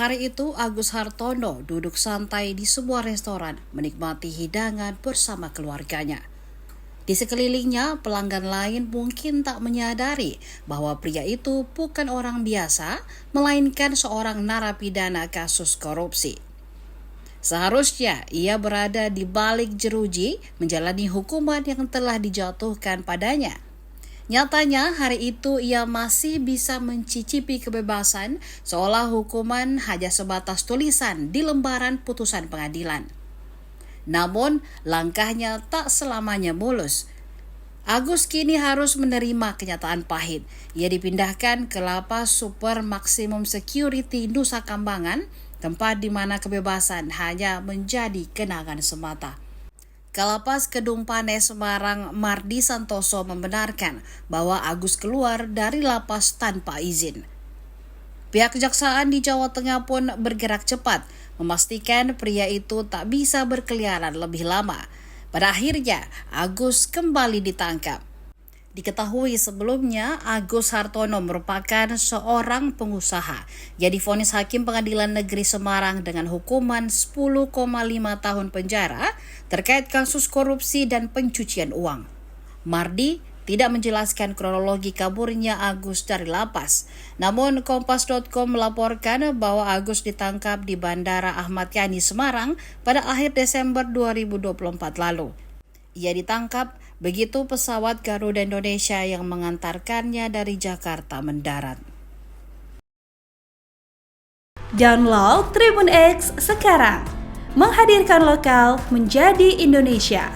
Hari itu Agus Hartono duduk santai di sebuah restoran menikmati hidangan bersama keluarganya. Di sekelilingnya, pelanggan lain mungkin tak menyadari bahwa pria itu bukan orang biasa, melainkan seorang narapidana kasus korupsi. Seharusnya ia berada di balik jeruji menjalani hukuman yang telah dijatuhkan padanya. Nyatanya hari itu ia masih bisa mencicipi kebebasan seolah hukuman hanya sebatas tulisan di lembaran putusan pengadilan. Namun langkahnya tak selamanya mulus. Agus kini harus menerima kenyataan pahit. Ia dipindahkan ke lapas Super Maximum Security Nusa Kambangan, tempat di mana kebebasan hanya menjadi kenangan semata. Kalapas Kedung Pane Semarang Mardi Santoso membenarkan bahwa Agus keluar dari lapas tanpa izin. Pihak kejaksaan di Jawa Tengah pun bergerak cepat, memastikan pria itu tak bisa berkeliaran lebih lama. Pada akhirnya, Agus kembali ditangkap. Diketahui sebelumnya, Agus Hartono merupakan seorang pengusaha. Ia divonis Hakim Pengadilan Negeri Semarang dengan hukuman 10,5 tahun penjara terkait kasus korupsi dan pencucian uang. Mardi tidak menjelaskan kronologi kaburnya Agus dari lapas. Namun Kompas.com melaporkan bahwa Agus ditangkap di Bandara Ahmad Yani Semarang pada akhir Desember 2024 lalu. Ia ditangkap begitu pesawat Garuda Indonesia yang mengantarkannya dari Jakarta mendarat. Download Tribun X sekarang, menghadirkan lokal menjadi Indonesia.